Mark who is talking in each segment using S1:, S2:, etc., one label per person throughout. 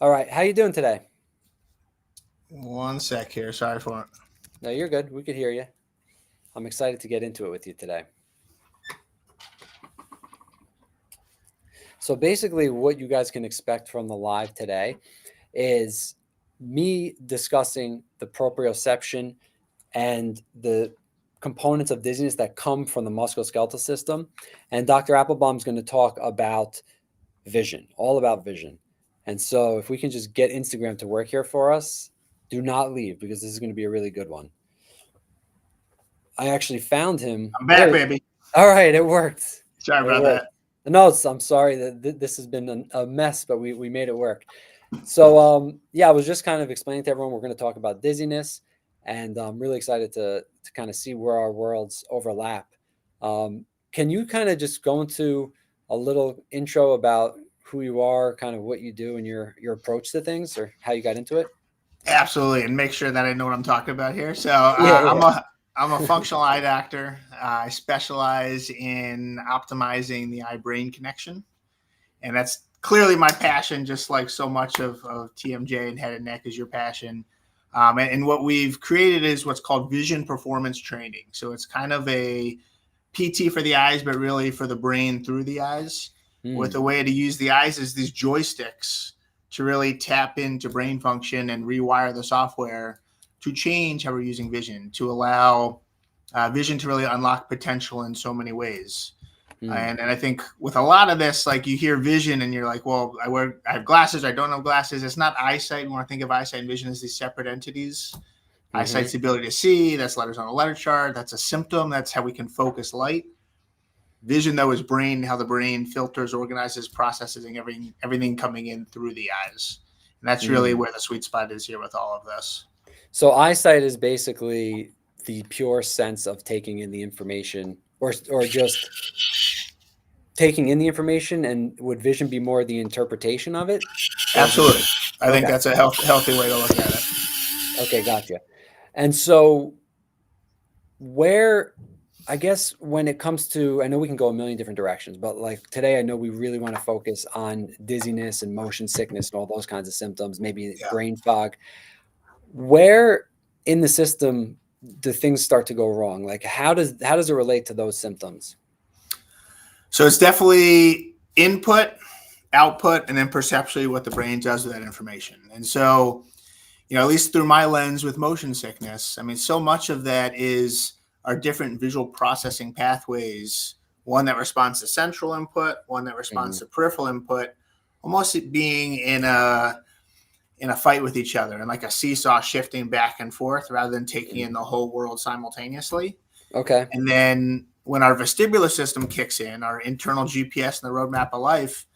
S1: All right. How you doing today?
S2: One sec here. Sorry for it.
S1: No, you're good. We could hear you. I'm excited to get into it with you today. So basically what you guys can expect from the live today is me discussing the proprioception and the components of dizziness that come from the musculoskeletal system. And Dr. Applebaum is going to talk about vision, all about vision. And so if we can just get Instagram to work here for us, do not leave because this is going to be a really good one. I actually found him.
S2: I'm back, baby.
S1: All right, it worked.
S2: Sorry about that.
S1: No, I'm sorry that this has been a mess, but we made it work. So yeah, I was just kind of explaining to everyone we're going to talk about dizziness, and I'm really excited to kind of see where our worlds overlap. Can you kind of just go into a little intro about who you are, kind of what you do, and your approach to things, or how you got into it?
S2: Absolutely, and make sure that I know what I'm talking about here. So
S1: Yeah.
S2: I'm a functional eye doctor. I specialize in optimizing the eye-brain connection, and that's clearly my passion. Just like so much of TMJ and head and neck is your passion. And what we've created is what's called vision performance training. So it's kind of a PT for the eyes, but really for the brain through the eyes. With the way to use the eyes is these joysticks to really tap into brain function and rewire the software to change how we're using vision, to allow vision to really unlock potential in so many ways. And I think with a lot of this, like you hear vision and you're like, well, I have glasses, I don't have glasses. It's not eyesight. You want to think of eyesight and vision as these separate entities. Eyesight's the ability to see. That's letters on a letter chart. That's a symptom. That's how we can focus light. Vision, though, is brain, how the brain filters, organizes, processes, and everything coming in through the eyes. And that's really where the sweet spot is here with all of this.
S1: So eyesight is basically the pure sense of taking in the information, or just taking in the information, and would vision be more the interpretation of it?
S2: Absolutely. I think that's a healthy way to look at it.
S1: Okay, gotcha. And so I guess when it comes to, I know we can go a million different directions, but like today, I know we really want to focus on dizziness and motion sickness and all those kinds of symptoms, maybe brain fog. Where in the system do things start to go wrong? Like how does it relate to those symptoms?
S2: So it's definitely input, output, and then perceptually what the brain does with that information. And so, at least through my lens with motion sickness, I mean, so much of that is our different visual processing pathways, one that responds to central input, one that responds to peripheral input, almost being in a fight with each other, and like a seesaw shifting back and forth rather than taking in the whole world simultaneously.
S1: Okay.
S2: And then when our vestibular system kicks in, our internal GPS and the roadmap of life,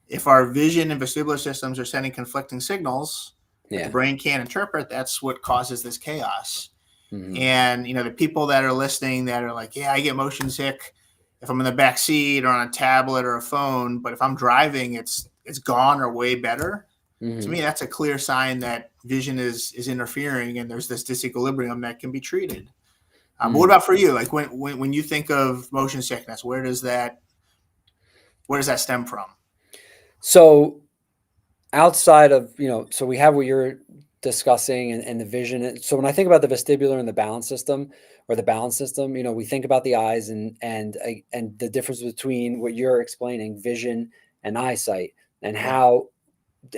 S2: if our vision and vestibular systems are sending conflicting signals that the brain can't interpret, that's what causes this chaos. And, the people that are listening that are like, yeah, I get motion sick if I'm in the back seat or on a tablet or a phone, but if I'm driving, it's gone or way better. To me, that's a clear sign that vision is interfering and there's this disequilibrium that can be treated. But what about for you? Like when you think of motion sickness, where does that stem from?
S1: So outside of, so we have what you're discussing and the vision. So when I think about the vestibular and the balance system, we think about the eyes and the difference between what you're explaining, vision and eyesight, and how,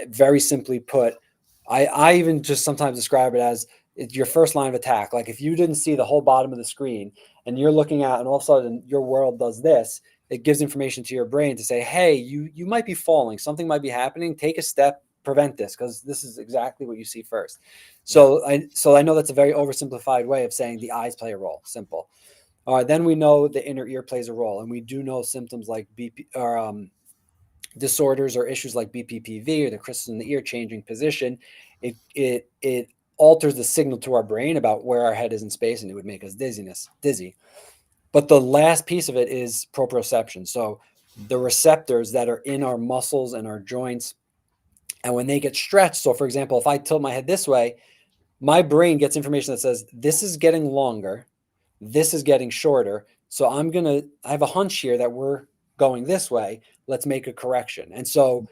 S1: very simply put, I even just sometimes describe it as your first line of attack. Like if you didn't see the whole bottom of the screen and you're looking at, and all of a sudden your world does this, it gives information to your brain to say, hey, you might be falling. Something might be happening. Take a step, prevent this, because this is exactly what you see first. So I know that's a very oversimplified way of saying the eyes play a role. Simple. All right, then we know the inner ear plays a role, and we do know symptoms like BP or disorders or issues like BPPV or the crystals in the ear changing position. It alters the signal to our brain about where our head is in space, and it would make us dizzy. But the last piece of it is proprioception. So the receptors that are in our muscles and our joints, and when they get stretched, so for example, if I tilt my head this way, my brain gets information that says, this is getting longer, this is getting shorter. So I have a hunch here that we're going this way. Let's make a correction. And so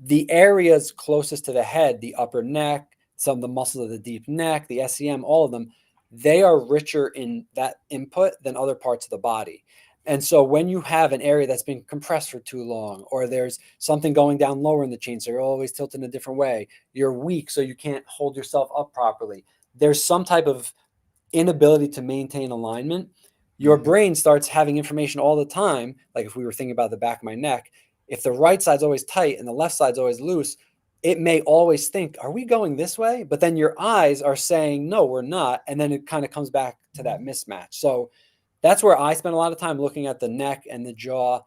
S1: the areas closest to the head, the upper neck, some of the muscles of the deep neck, the SEM, all of them, they are richer in that input than other parts of the body. And so when you have an area that's been compressed for too long, or there's something going down lower in the chain, so you're always tilted in a different way, you're weak, so you can't hold yourself up properly, there's some type of inability to maintain alignment, your brain starts having information all the time. Like if we were thinking about the back of my neck, if the right side's always tight and the left side's always loose, it may always think, are we going this way? But then your eyes are saying, no, we're not. And then it kind of comes back to that mismatch. So that's where I spend a lot of time looking at the neck and the jaw.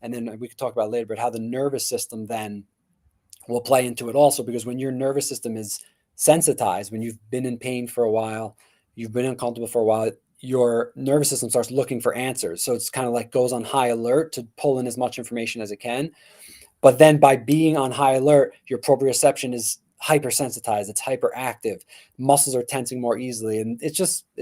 S1: And then we could talk about later, but how the nervous system then will play into it also, because when your nervous system is sensitized, when you've been in pain for a while, you've been uncomfortable for a while, your nervous system starts looking for answers. So it's kind of like goes on high alert to pull in as much information as it can. But then by being on high alert, your proprioception is hypersensitized, it's hyperactive, muscles are tensing more easily, and it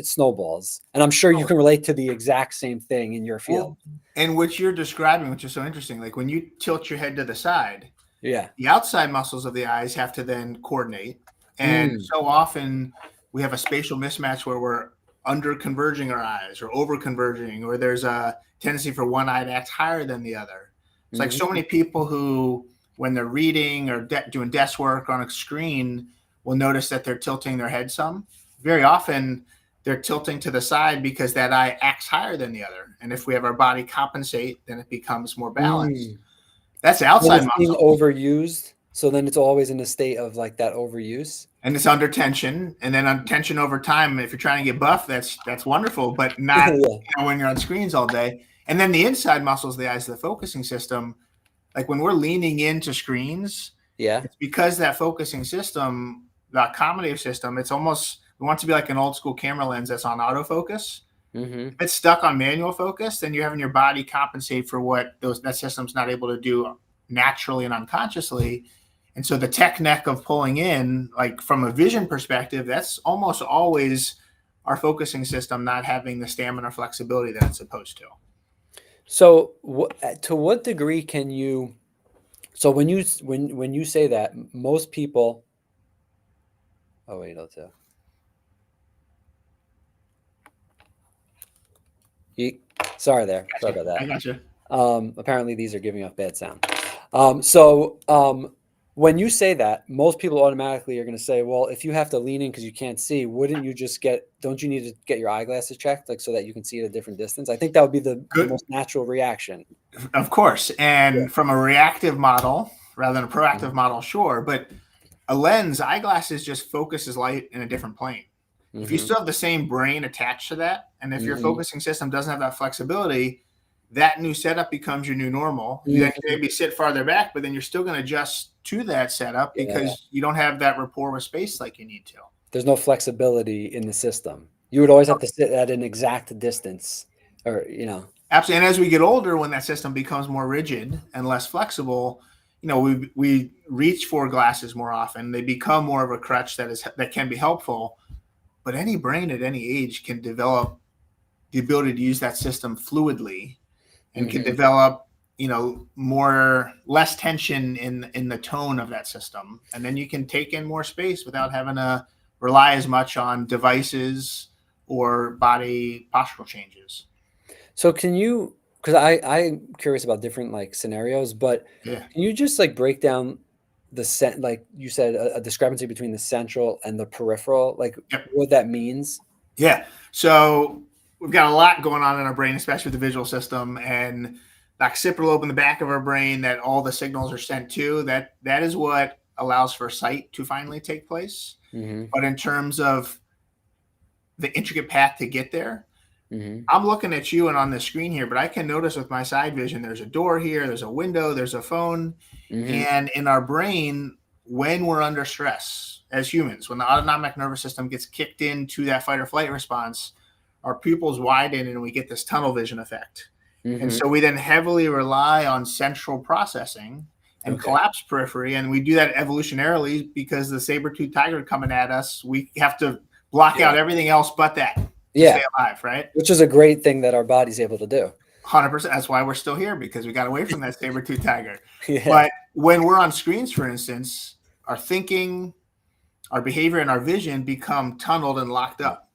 S1: snowballs. And I'm sure you can relate to the exact same thing in your field.
S2: Well, and what you're describing, which is so interesting, like when you tilt your head to the side,
S1: yeah,
S2: the outside muscles of the eyes have to then coordinate. And so often we have a spatial mismatch where we're under converging our eyes or over converging, or there's a tendency for one eye to act higher than the other. It's like so many people who, when they're reading or doing desk work on a screen, will notice that they're tilting their head some. Very often they're tilting to the side because that eye acts higher than the other. And if we have our body compensate, then it becomes more balanced. That's the outside muscle.
S1: Being overused. So then it's always in a state of like that overuse.
S2: And it's under tension. And then on tension over time, if you're trying to get buff, that's wonderful, but not when you're on screens all day. And then the inside muscles, the eyes, the focusing system, like when we're leaning into screens, it's because that focusing system, the accommodative system, it's almost, we want it to be like an old school camera lens that's on autofocus. If it's stuck on manual focus, then you're having your body compensate for what that system's not able to do naturally and unconsciously. And so the tech neck of pulling in, like from a vision perspective, that's almost always our focusing system not having the stamina flexibility that it's supposed to.
S1: So to what degree can you, so when you say that, most people, oh wait, let's sorry about that.
S2: I gotcha.
S1: Apparently these are giving off bad sound. When you say that, most people automatically are going to say, well, if you have to lean in because you can't see, don't you need to get your eyeglasses checked, like so that you can see at a different distance? I think that would be the most natural reaction.
S2: Of course. And from a reactive model rather than a proactive model, sure. But a lens, eyeglasses just focuses light in a different plane. If you still have the same brain attached to that, and if your focusing system doesn't have that flexibility, that new setup becomes your new normal. You then maybe sit farther back, but then you're still going to adjust to that setup because you don't have that rapport with space like you need to.
S1: There's no flexibility in the system. You would always have to sit at an exact distance, or
S2: Absolutely. And as we get older, when that system becomes more rigid and less flexible, we reach for glasses more often. They become more of a crutch that can be helpful. But any brain at any age can develop the ability to use that system fluidly and can develop, less tension in the tone of that system. And then you can take in more space without having to rely as much on devices or body postural changes.
S1: So can you, because I'm curious about different like scenarios, but can you just like break down like you said, a discrepancy between the central and the peripheral, like what that means?
S2: Yeah. So we've got a lot going on in our brain, especially with the visual system, and the occipital lobe in the back of our brain that all the signals are sent to, that is what allows for sight to finally take place. But in terms of the intricate path to get there, I'm looking at you and on the screen here, but I can notice with my side vision, there's a door here, there's a window, there's a phone. And in our brain, when we're under stress as humans, when the autonomic nervous system gets kicked into that fight or flight response, our pupils widen and we get this tunnel vision effect. And so we then heavily rely on central processing and collapse periphery. And we do that evolutionarily because the saber-toothed tiger coming at us, we have to block out everything else but that to stay alive, right?
S1: Which is a great thing that our body's able to do.
S2: 100%. That's why we're still here, because we got away from that saber-tooth tiger.
S1: Yeah.
S2: But when we're on screens, for instance, our thinking, our behavior, and our vision become tunneled and locked up.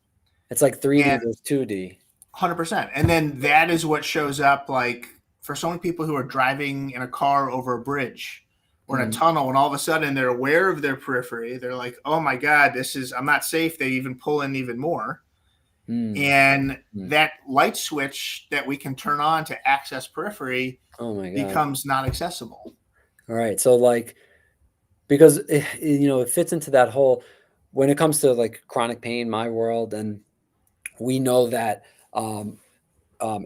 S1: It's like 3D
S2: And
S1: versus 2D.
S2: 100%. And then that is what shows up, like, for so many people who are driving in a car over a bridge or in a tunnel, and all of a sudden they're aware of their periphery. They're like, oh my God, I'm not safe. They even pull in even more. And that light switch that we can turn on to access periphery becomes not accessible.
S1: All right. So like, because it fits into that whole, when it comes to like chronic pain, my world, and we know that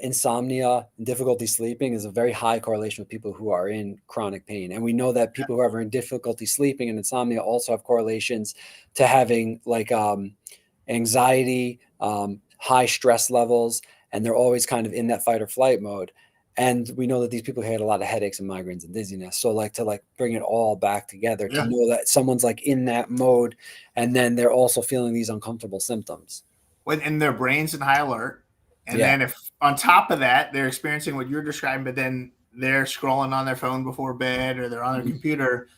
S1: insomnia and difficulty sleeping is a very high correlation with people who are in chronic pain. And we know that people who are in difficulty sleeping and insomnia also have correlations to having like anxiety, high stress levels, and they're always kind of in that fight or flight mode. And we know that these people had a lot of headaches and migraines and dizziness. So like to like bring it all back together to know that someone's like in that mode, and then they're also feeling these uncomfortable symptoms.
S2: And their brain's in high alert. And then if on top of that, they're experiencing what you're describing, but then they're scrolling on their phone before bed, or they're on their computer,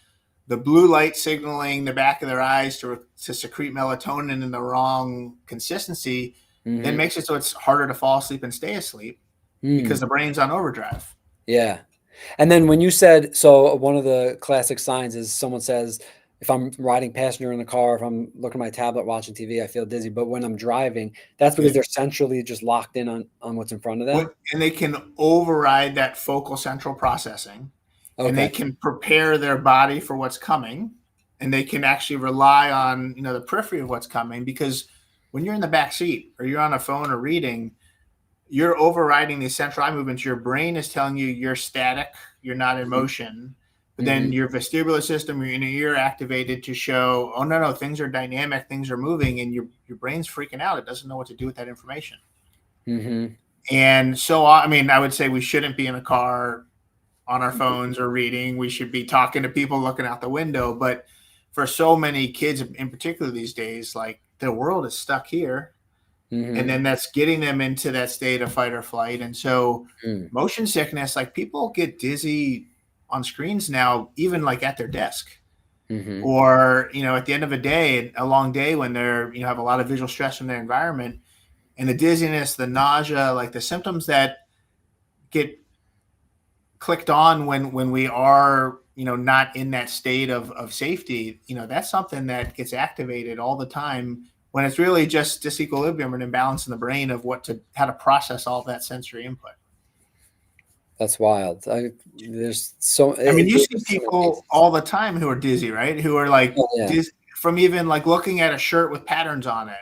S2: the blue light signaling the back of their eyes to secrete melatonin in the wrong consistency, then makes it so it's harder to fall asleep and stay asleep because the brain's on overdrive.
S1: Yeah. And then when you said, so one of the classic signs is someone says, if I'm riding passenger in the car, if I'm looking at my tablet, watching TV, I feel dizzy. But when I'm driving, that's because they're centrally just locked in on what's in front of them.
S2: And they can override that focal central processing. Okay. And they can prepare their body for what's coming. And they can actually rely on, the periphery of what's coming, because when you're in the back seat or you're on a phone or reading, you're overriding these central eye movements. Your brain is telling you you're static, you're not in motion. But then your vestibular system, your inner ear activated to show, oh, no, things are dynamic, things are moving, and your brain's freaking out. It doesn't know what to do with that information. And so, I mean, I would say we shouldn't be in a car on our phones or reading. We should be talking to people, looking out the window. But for so many kids in particular these days, like, the world is stuck here. And then that's getting them into that state of fight or flight. And so motion sickness, like, people get dizzy on screens now, even like at their desk, or, at the end of a day, a long day, when they're, have a lot of visual stress from their environment, and the dizziness, the nausea, like the symptoms that get clicked on when we are, not in that state of safety, that's something that gets activated all the time, when it's really just disequilibrium and imbalance in the brain of how to process all that sensory input.
S1: That's wild. There's so.
S2: I mean, you see people all the time who are dizzy, right? Who are like dizzy from even like looking at a shirt with patterns on it.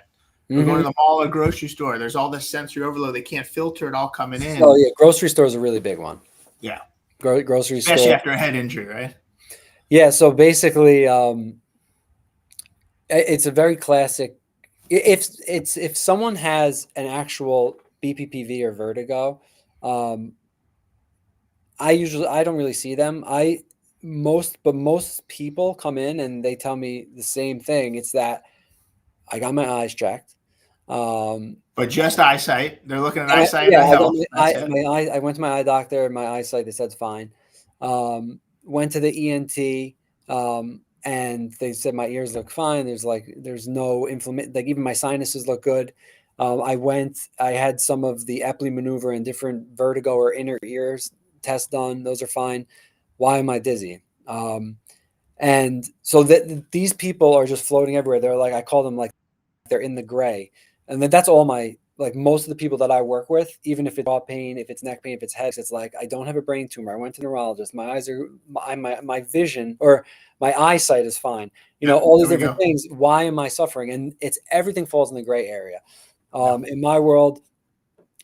S2: Or going to the mall or grocery store. There's all this sensory overload. They can't filter it all coming in.
S1: Oh yeah, grocery store is a really big one.
S2: Yeah,
S1: grocery store,
S2: especially after a head injury, right?
S1: Yeah. So basically, it's a very classic. If someone has an actual BPPV or vertigo, I don't really see them. Most people come in and they tell me the same thing. It's that I got my eyes checked.
S2: But just eyesight. They're looking at eyesight. Yeah,
S1: I went to my eye doctor. My eyesight, they said it's fine. Went to the ENT, and they said my ears look fine. There's no inflammation. Like, even my sinuses look good. I had some of the Epley maneuver and different vertigo or inner ears tests done. Those are fine. Why am I dizzy? And so that these people are just floating everywhere. They're like, I call them like they're in the gray. And then that's all most of the people that I work with, even if it's jaw pain, if it's neck pain, if it's headaches, it's like, I don't have a brain tumor. I went to the neurologist. My eyes are, my vision or my eyesight is fine. All these different things. Why am I suffering? And everything falls in the gray area. In my world,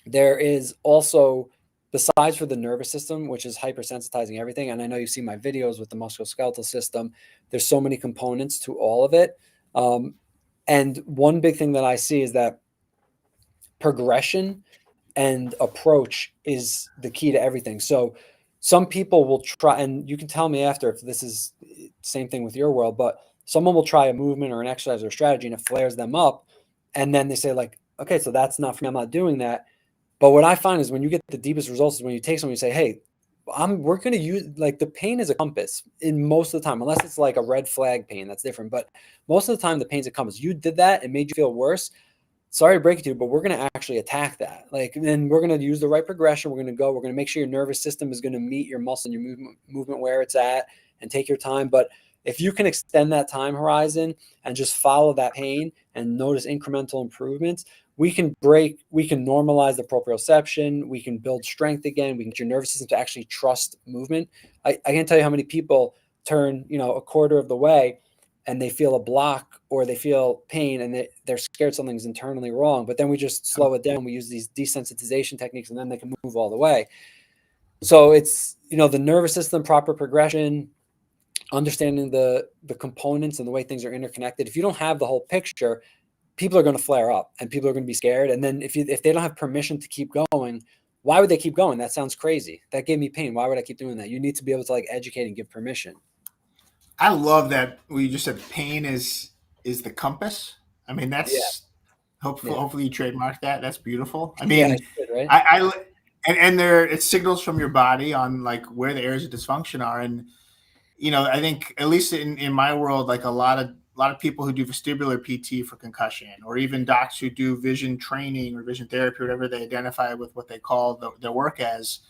S1: there is also, besides for the nervous system, which is hypersensitizing everything. And I know you see my videos with the musculoskeletal system. There's so many components to all of it. And one big thing that I see is that progression and approach is the key to everything. So some people will try, and you can tell me after if this is the same thing with your world, but someone will try a movement or an exercise or a strategy and it flares them up. And then they say like, okay, so that's not for me. I'm not doing that. But what I find is when you get the deepest results is when you take someone, you say, hey, we're going to use, like, the pain is a compass in most of the time, unless it's like a red flag pain, that's different. But most of the time, the pain's a compass. You did that, it made you feel worse. Sorry to break it to you, but we're going to actually attack that. Like, then we're going to use the right progression. We're going to make sure your nervous system is going to meet your muscle and your movement where it's at, and take your time. But if you can extend that time horizon and just follow that pain and notice incremental improvements, we can normalize the proprioception. We can build strength again. We can get your nervous system to actually trust movement. I can't tell you how many people turn, a quarter of the way and they feel a block or they feel pain and they're scared something's internally wrong. But then we just slow it down. We use these desensitization techniques and then they can move all the way. So it's, the nervous system, proper progression, understanding the components and the way things are interconnected. If you don't have the whole picture, people are going to flare up and people are going to be scared. And then if they don't have permission to keep going, why would they keep going? That sounds crazy. That gave me pain. Why would I keep doing that? You need to be able to, like, educate and give permission.
S2: I love that we just said pain is the compass. I mean,
S1: Yeah.
S2: that's
S1: Yeah.
S2: hopefully you trademark that. That's beautiful. I
S1: Yeah, I
S2: mean,
S1: should, right?
S2: I and there it signals from your body on like where the areas of dysfunction are. And I think at least in my world, like a lot of people who do vestibular PT for concussion, or even docs who do vision training or vision therapy, whatever they identify with what they call their work as,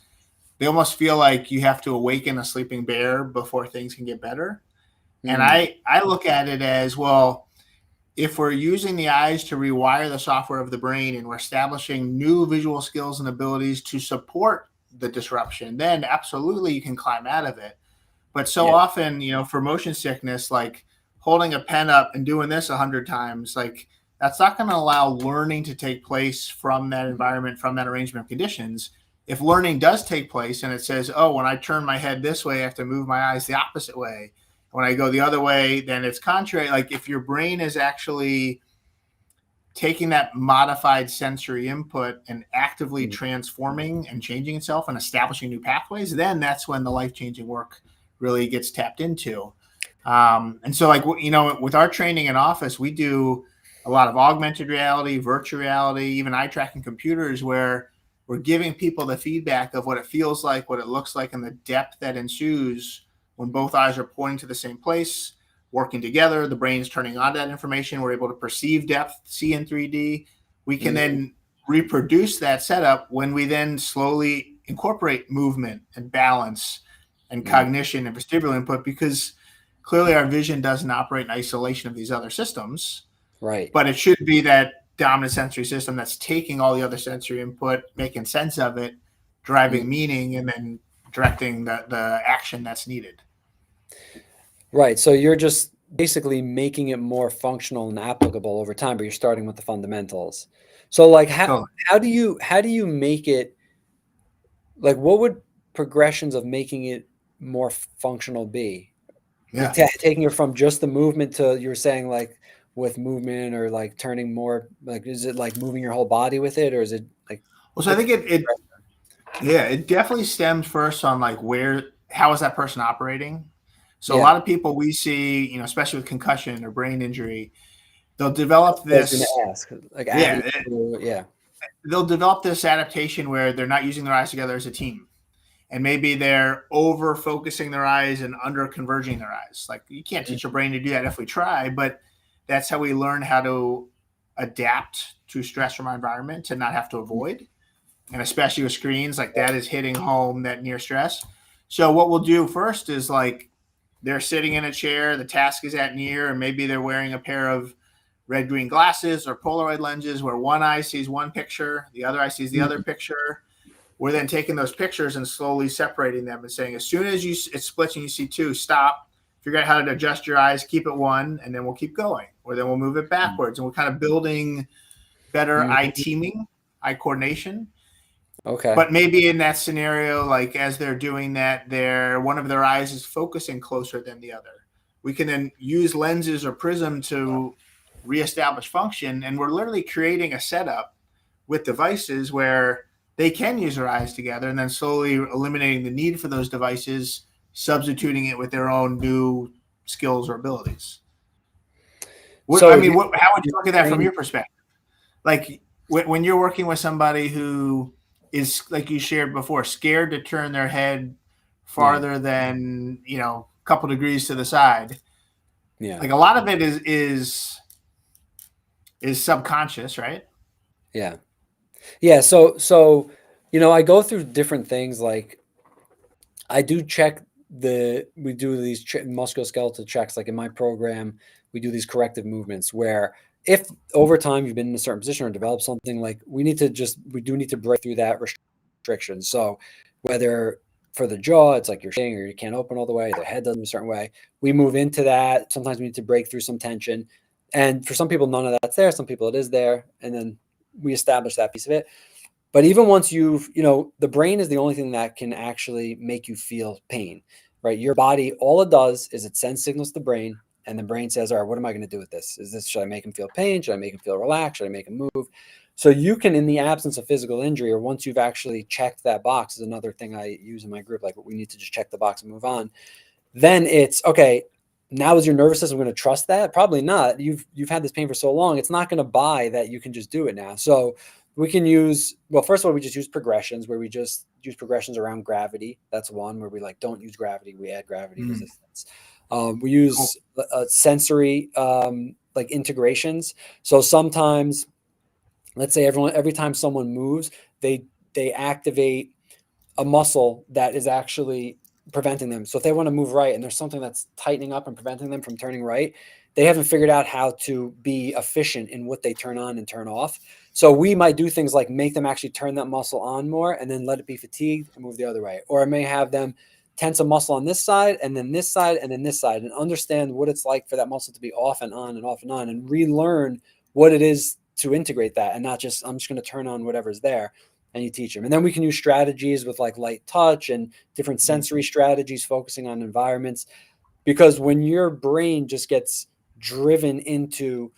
S2: they almost feel like you have to awaken a sleeping bear before things can get better. And I look at it as, well, if we're using the eyes to rewire the software of the brain and we're establishing new visual skills and abilities to support the disruption, then absolutely you can climb out of it. But so often, for motion sickness, like holding a pen up and doing this 100 times, like that's not going to allow learning to take place from that environment, from that arrangement of conditions. If learning does take place and it says, oh, when I turn my head this way, I have to move my eyes the opposite way. When I go the other way, then it's contrary. Like if your brain is actually taking that modified sensory input and actively transforming and changing itself and establishing new pathways, then that's when the life-changing work really gets tapped into. And so, like, with our training in office, we do a lot of augmented reality, virtual reality, even eye tracking computers, where we're giving people the feedback of what it feels like, what it looks like, and the depth that ensues when both eyes are pointing to the same place, working together. The brain's turning on that information. We're able to perceive depth, see in 3D. We can then reproduce that setup when we then slowly incorporate movement and balance and cognition and vestibular input, because clearly our vision doesn't operate in isolation of these other systems.
S1: Right.
S2: But it should be that dominant sensory system that's taking all the other sensory input, making sense of it, driving meaning, and then directing the action that's needed.
S1: Right. So you're just basically making it more functional and applicable over time, but you're starting with the fundamentals. So, like, how do you make it, like, what would progressions of making it more functional be? Like, taking it from just the movement to, you were saying, like, with movement, or like turning more, like, is it like moving your whole body with it, or is it like?
S2: Well, so I think it definitely stems first on like how is that person operating? So a lot of people we see, especially with concussion or brain injury, they'll develop this.
S1: I was going to ask, like,
S2: they'll develop this adaptation where they're not using their eyes together as a team, and maybe they're over focusing their eyes and under converging their eyes. Like, you can't teach your brain to do that if we try, but that's how we learn how to adapt to stress from our environment, to not have to avoid. And especially with screens, like that is hitting home, that near stress. So what we'll do first is, like, they're sitting in a chair, the task is at near, and maybe they're wearing a pair of red-green glasses or Polaroid lenses where one eye sees one picture, the other eye sees the other picture. We're then taking those pictures and slowly separating them and saying, as soon as it splits and you see two, stop, figure out how to adjust your eyes, keep it one, and then we'll keep going. Or then we'll move it backwards. And we're kind of building better eye teaming, eye coordination.
S1: Okay.
S2: But maybe in that scenario, like as they're doing that, one of their eyes is focusing closer than the other. We can then use lenses or prism to reestablish function. And we're literally creating a setup with devices where they can use their eyes together, and then slowly eliminating the need for those devices, substituting it with their own new skills or abilities. How would you look at that from your perspective? Like when you're working with somebody who is, like you shared before, scared to turn their head
S1: Yeah.
S2: farther than, a couple degrees to the side.
S1: Yeah.
S2: Like a lot of it is subconscious, right?
S1: Yeah. Yeah. So, I go through different things. Like I do check we do these musculoskeletal checks. Like in my program, we do these corrective movements where if over time you've been in a certain position or developed something, like we do need to break through that restriction. So whether for the jaw, it's like you're saying, or you can't open all the way, the head doesn't move a certain way. We move into that. Sometimes we need to break through some tension. And for some people, none of that's there. Some people it is there. And then we establish that piece of it. But even once the brain is the only thing that can actually make you feel pain, right? Your body, all it does is it sends signals to the brain, and the brain says, all right, what am I going to do with this? Should I make him feel pain? Should I make him feel relaxed? Should I make him move? So you can, in the absence of physical injury, or once you've actually checked that box, is another thing I use in my group. Like we need to just check the box and move on. Then it's okay. Now is your nervous system going to trust that? Probably not. You've had this pain for so long. It's not going to buy that you can just do it now. So we can use, well, first of all, we just use progressions where we just use progressions around gravity. That's one where we like don't use gravity. We add gravity resistance. We
S2: Cool.
S1: use sensory like integrations. So sometimes, let's say every time someone moves, they activate a muscle that is actually preventing them. So if they want to move right and there's something that's tightening up and preventing them from turning right, they haven't figured out how to be efficient in what they turn on and turn off. So we might do things like make them actually turn that muscle on more and then let it be fatigued and move the other way. Or I may have them tense a muscle on this side and then this side and then this side and understand what it's like for that muscle to be off and on and off and on and relearn what it is to integrate that and not just, I'm just going to turn on whatever's there. And you teach them. And then we can use strategies with like light touch and different sensory strategies focusing on environments. Because when your brain just gets driven into,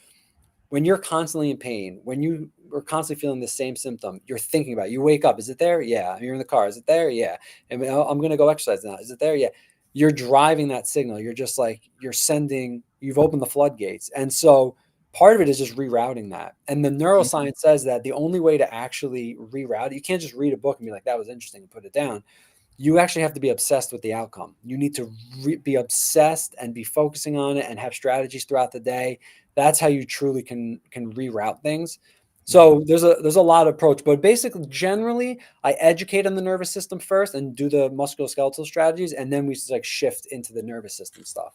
S1: when you're constantly in pain, when you are constantly feeling the same symptom, you're thinking about it. You wake up, is it there? Yeah. You're in the car, is it there? Yeah. And I'm going to go exercise now. Is it there? Yeah. You're driving that signal. You're just like, you've opened the floodgates. And so part of it is just rerouting that. And the neuroscience says that the only way to actually reroute, you can't just read a book and be like, that was interesting and put it down. You actually have to be obsessed with the outcome. You need to be obsessed and be focusing on it and have strategies throughout the day. That's how you truly can reroute things. So there's a lot of approach, but basically, generally, I educate on the nervous system first and do the musculoskeletal strategies, and then we just like shift into the nervous system stuff.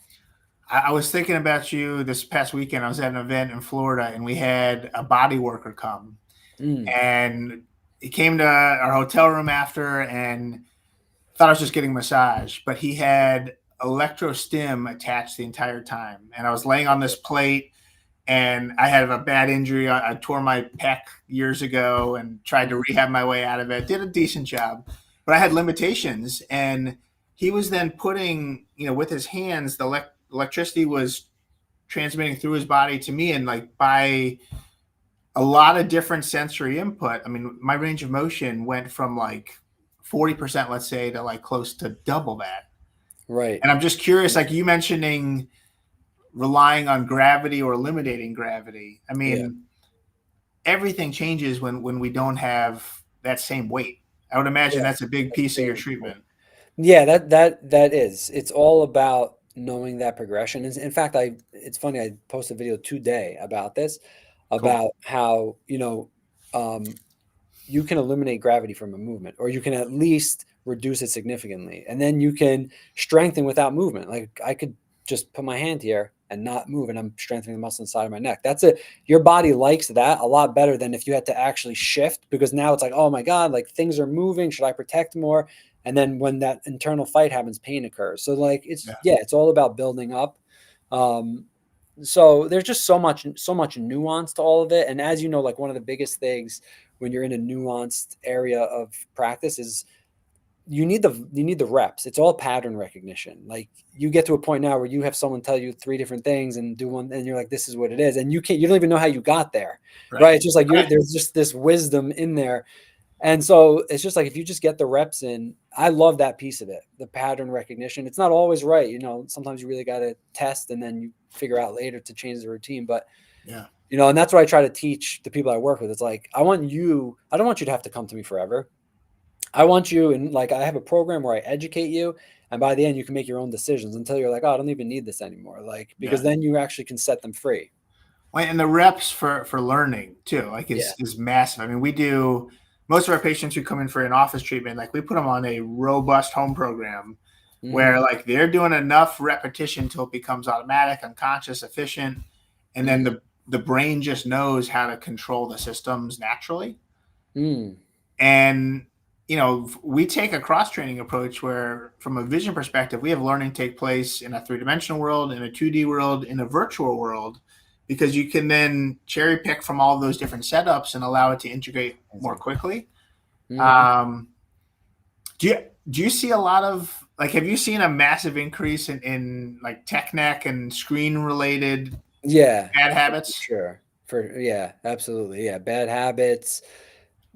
S2: I was thinking about you this past weekend. I was at an event in Florida, and we had a body worker come,
S1: Mm,
S2: and he came to our hotel room after, and thought I was just getting a massage, but he had electrostim attached the entire time. And I was laying on this plate, and I had a bad injury. I tore my pec years ago and tried to rehab my way out of it. Did a decent job, but I had limitations. And he was then putting, with his hands, the electricity was transmitting through his body to me, and like by a lot of different sensory input. I mean, my range of motion went from like 40%, let's say, to like close to double that.
S1: right.
S2: And I'm just curious, like you mentioning relying on gravity or eliminating gravity. I
S1: Yeah.
S2: mean, everything changes when we don't have that same weight. I would imagine
S1: Yeah.
S2: that's a big
S1: That's
S2: piece of your
S1: very important.
S2: treatment.
S1: Yeah, that is. It's all about knowing that progression. In fact, it's funny, I posted a video today about this,
S2: Cool.
S1: about how, um, you can eliminate gravity from a movement, or you can at least reduce it significantly. And then you can strengthen without movement. Like I could just put my hand here and not move, and I'm strengthening the muscle inside of my neck. Your body likes that a lot better than if you had to actually shift, because now it's like, oh my God, like things are moving. Should I protect more? And then when that internal fight happens, pain occurs. So like
S2: Yeah.
S1: it's all about building up. Um, so there's just so much nuance to all of it. And as you know, like one of the biggest things when you're in a nuanced area of practice is you need the reps. It's all pattern recognition. Like you get to a point now where you have someone tell you three different things and do one, and you're like, this is what it is. And you don't even know how you got there.
S2: Right.
S1: Right. It's just like
S2: Right.
S1: there's just this wisdom in there. And so it's just like if you just get the reps in, I love that piece of it, the pattern recognition. It's not always right. Sometimes you really got to test and then you figure out later to change the routine. But,
S2: Yeah.
S1: and that's what I try to teach the people I work with. It's like, I don't want you to have to come to me forever. I want you, and like I have a program where I educate you, and by the end you can make your own decisions until you're like, oh, I don't even need this anymore. Like because
S2: Yeah.
S1: then you actually can set them free.
S2: Well, and the reps for learning too, like
S1: Yeah.
S2: is massive. I mean, we do most of our patients who come in for an office treatment, like we put them on a robust home program where
S1: Hmm.
S2: like they're doing enough repetition until it becomes automatic, unconscious, efficient, and then
S1: Hmm.
S2: the brain just knows how to control the systems naturally.
S1: Mm.
S2: And we take a cross training approach where, from a vision perspective, we have learning take place in a 3-dimensional world, in a 2D world, in a virtual world, because you can then cherry pick from all of those different setups and allow it to integrate more quickly.
S1: Hmm.
S2: Um, do you see a lot of like? Have you seen a massive increase in like tech neck and screen related
S1: Yeah,
S2: bad
S1: for
S2: habits?
S1: sure. Yeah, absolutely. Yeah, bad habits,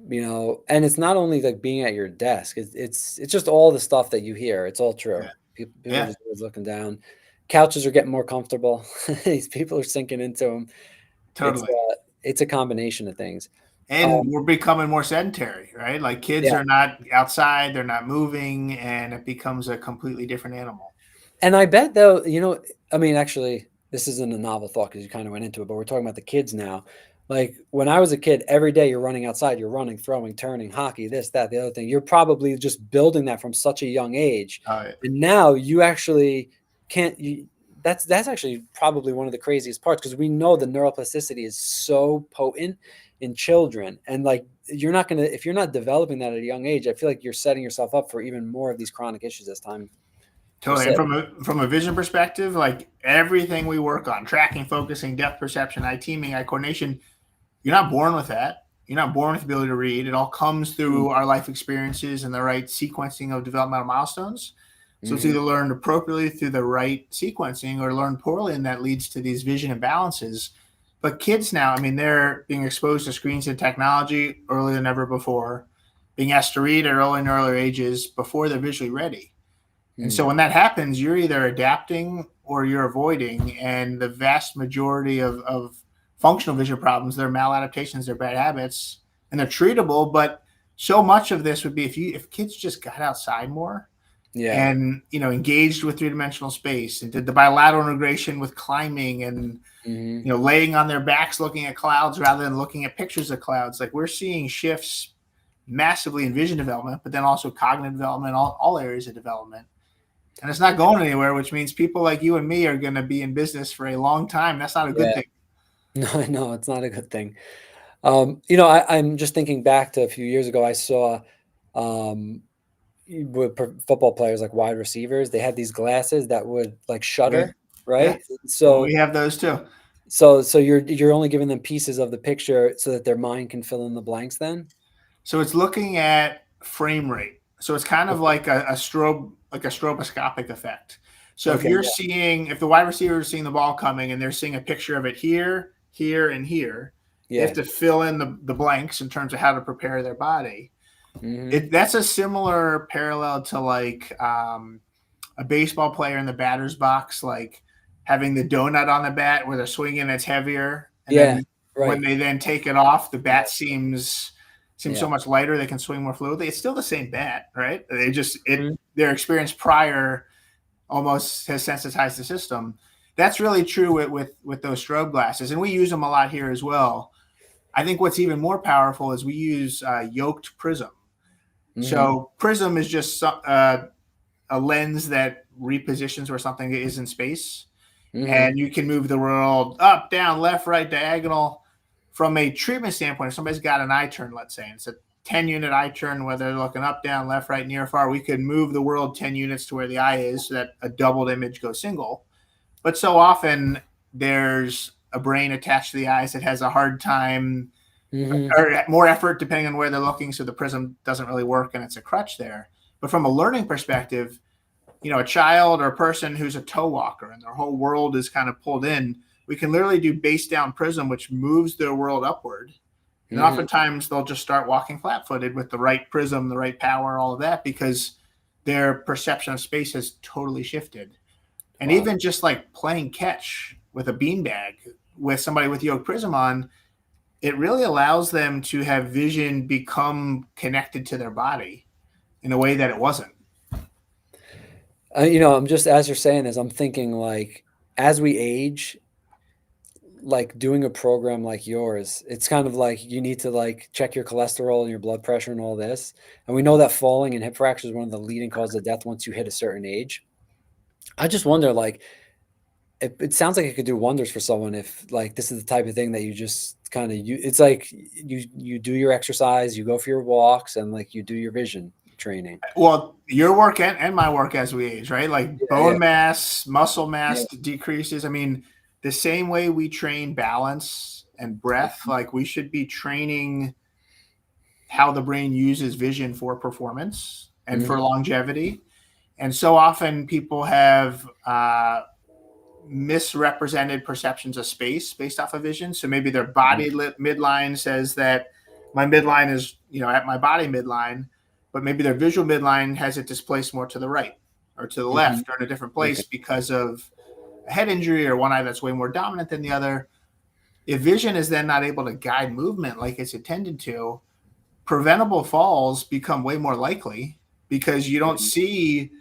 S1: and it's not only like being at your desk. It's just all the stuff that you hear. It's all true.
S2: Yeah,
S1: People are
S2: yeah,
S1: just always looking down. Couches are getting more comfortable. These people are sinking into them. It's
S2: totally.
S1: it's a combination of things.
S2: And
S1: Um,
S2: we're becoming more sedentary, right? Like kids
S1: yeah.
S2: are not outside, they're not moving, and it becomes a completely different animal.
S1: And I bet though, I mean, actually, this isn't a novel thought because you kind of went into it, but we're talking about the kids now. Like when I was a kid, every day you're running outside, you're running, throwing, turning, hockey, this, that, the other thing. You're probably just building that from such a young age.
S2: Uh,
S1: And now you actually can't you that's actually probably one of the craziest parts because we know the neuroplasticity is so potent in children. And like you're not gonna if you're not developing that at a young age, I feel like you're setting yourself up for even more of these chronic issues as time
S2: Totally. And
S1: persists.
S2: from a vision perspective, like everything we work on, tracking, focusing, depth perception, eye teaming, eye coordination, you're not born with that. You're not born with the ability to read. It all comes through our life experiences and the right sequencing of developmental milestones. So it's
S1: Mhm.
S2: either learned appropriately through the right sequencing or learned poorly, and that leads to these vision imbalances. But kids now, I mean, they're being exposed to screens and technology earlier than ever before, being asked to read at early and earlier ages before they're visually ready. And so
S1: Mm.
S2: when that happens, you're either adapting or you're avoiding. And the vast majority of functional vision problems, they're maladaptations, they're bad habits, and they're treatable. But so much of this would be if kids just got outside more
S1: Yeah.
S2: and engaged with 3-dimensional space and did the bilateral integration with climbing and
S1: Mhm.
S2: laying on their backs looking at clouds rather than looking at pictures of clouds. Like we're seeing shifts massively in vision development, but then also cognitive development, all areas of development. And it's not going anywhere, which means people like you and me are going to be in business for a long time. That's not a good
S1: Yeah.
S2: thing.
S1: No, no, it's not a good thing. I'm just thinking back to a few years ago, I saw, um, with football players, like wide receivers, they had these glasses that would like
S2: Yeah,
S1: shutter,
S2: yeah.
S1: right?
S2: Well,
S1: So,
S2: we have those too.
S1: so you're only giving them pieces of the picture so that their mind can fill in the blanks then?
S2: So it's looking at frame rate. So it's kind of
S1: Okay.
S2: like a stroboscopic effect. So
S1: Okay. Yeah.
S2: if the wide receiver is seeing the ball coming and they're seeing a picture of it here, here, and here, they have
S1: Yeah.
S2: to fill in the blanks in terms of how to prepare their body.
S1: Mhm.
S2: That's a similar parallel to like a baseball player in the batter's box, like having the donut on the bat where they're swinging, it's heavier, and
S1: Yeah.
S2: then when
S1: Right.
S2: they then take it off, the bat
S1: Yeah.
S2: seems so
S1: Yeah.
S2: much lighter. They can swing more fluidly. It's still the same bat, right? They just
S1: Mhm.
S2: their experience prior almost has sensitized the system. That's really true with those strobe glasses, and we use them a lot here as well. I think what's even more powerful is we use yoked prism.
S1: Mhm.
S2: So prism is just a lens that repositions where something is in space,
S1: Mhm.
S2: and you can move the world up, down, left, right, diagonal. From a treatment standpoint, if somebody's got an eye turn, let's say, and it's a 10-unit eye turn, whether they're looking up, down, left, right, near, far, we could move the world 10 units to where the eye is so that a doubled image goes single. But so often there's a brain attached to the eyes that has a hard time
S1: Mhm.
S2: or more effort depending on where they're looking, so the prism doesn't really work and it's a crutch there. But from a learning perspective, a child or a person who's a toe walker and their whole world is kind of pulled in, we can literally do base down prism, which moves their world upward. And
S1: Mhm.
S2: oftentimes they'll just start walking flat footed with the right prism, the right power, all of that, because their perception of space has totally shifted. And
S1: Wow.
S2: even just like playing catch with a beanbag with somebody with yoke prism on, it really allows them to have vision become connected to their body. in a way that it wasn't.
S1: I'm just, as you're saying this, I'm thinking like as we age, like doing a program like yours, it's kind of like you need to like check your cholesterol and your blood pressure and all this. And we know that falling and hip fracture is one of the leading causes of death once you hit a certain age. I just wonder, like, it sounds like it could do wonders for someone if like this is the type of thing that you just kind of it's like you do your exercise, you go for your walks, and like you do your vision training.
S2: Well, your work and my work as we age, right? Like
S1: Yeah, yeah,
S2: bone mass, muscle
S1: yeah.
S2: mass decreases. I mean, the same way we train balance and breath, like we should be training how the brain uses vision for performance and for
S1: Mhm,
S2: longevity. And so often people have misrepresented perceptions of space based off of vision. So maybe their
S1: mhm,
S2: body midline says that my midline is, at my body midline, but maybe their visual midline has it displaced more to the right or to the
S1: mhm.
S2: left or in a different
S1: Okay.
S2: place because of a head injury or one eye that's way more dominant than the other. If vision is then not able to guide movement like it's intended to, preventable falls become way more likely because you don't
S1: Mhm,
S2: see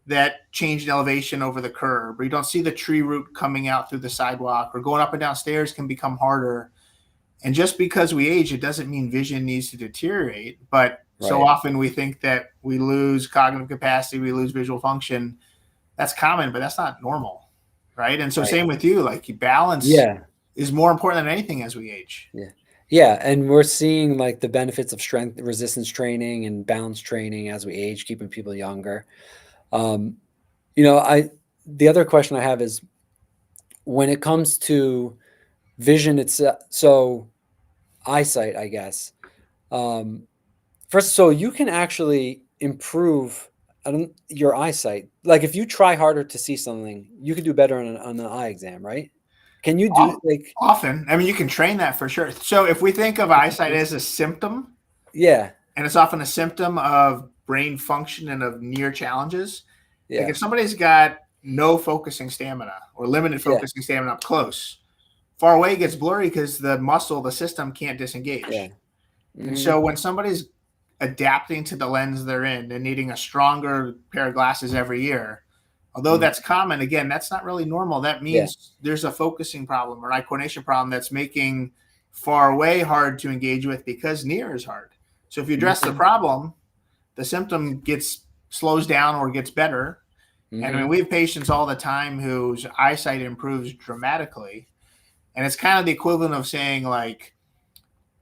S2: that change in elevation over the curb, or you don't see the tree root coming out through the sidewalk, or going up and down stairs can become harder. And just because we age, it doesn't mean vision needs to deteriorate. But so
S1: right,
S2: often we think that we lose cognitive capacity, we lose visual function. That's common, but that's not normal, right? And so
S1: right.
S2: same with you, like balance
S1: Yeah,
S2: is more important than anything as we age.
S1: yeah. Yeah, and we're seeing like the benefits of strength resistance training and balance training as we age, keeping people younger. Um, I the other question I have is when it comes to vision itself, so eyesight, I guess. Um, First, so you can actually improve your eyesight. Like if you try harder to see something, you could do better on an eye exam, right? Can you do like
S2: Often, I mean, you can train that for sure. So if we think of eyesight as a symptom,
S1: yeah,
S2: and it's often a symptom of brain function and of near challenges. Like
S1: yeah,
S2: if somebody's got no focusing stamina or limited
S1: yeah,
S2: focusing stamina up close, far away gets blurry because the muscle, the system can't
S1: yeah.
S2: disengage. And
S1: Mhm,
S2: so when somebody's adapting to the lens they're in and needing a stronger pair of glasses every year, although
S1: mhm,
S2: that's common, again, that's not really normal. That
S1: yeah,
S2: means there's a focusing problem or an eye coordination problem that's making far away hard to engage with because near is hard. So if you address the
S1: mhm,
S2: problem, the symptom gets slows down or gets better. And I mean,
S1: mhm,
S2: we have patients all the time whose eyesight improves dramatically. And it's kind of the equivalent of saying, like,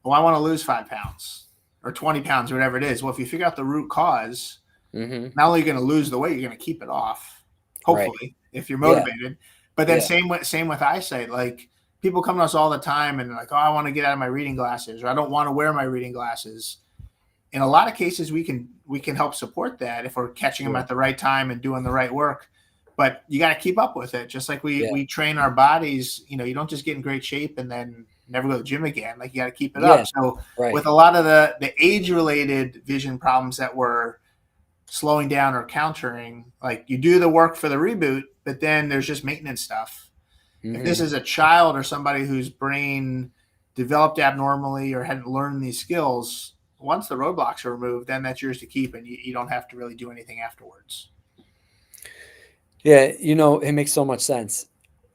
S2: well, I want to lose 5 pounds or 20 pounds, or whatever it is. Well, if you figure out the root cause,
S1: mhm.
S2: not only are you going to lose the weight, you're going to keep it off,
S1: Right.
S2: hopefully, if you're
S1: Yeah,
S2: motivated. But then
S1: yeah,
S2: same with eyesight. Like people come to us all the time and they're like, oh, I want to get out of my reading glasses, or I don't want to wear my reading glasses. In a lot of cases, we can help support that if we're catching them
S1: yeah,
S2: at the right time and doing the right work. But you got to keep up with it, just like we
S1: yeah,
S2: we train our bodies. You don't just get in great shape and then never go to the gym again. Like you got to keep it up.
S1: yeah,
S2: So with
S1: right.
S2: a lot of the age related vision problems that we're slowing down or countering, like you do the work for the reboot, but then there's just maintenance stuff. If this
S1: Mhm.
S2: is a child or somebody whose brain developed abnormally or hadn't learned these skills, once the roadblocks are removed, then that's yours to keep, and you don't have to really do anything afterwards.
S1: Yeah, it makes so much sense.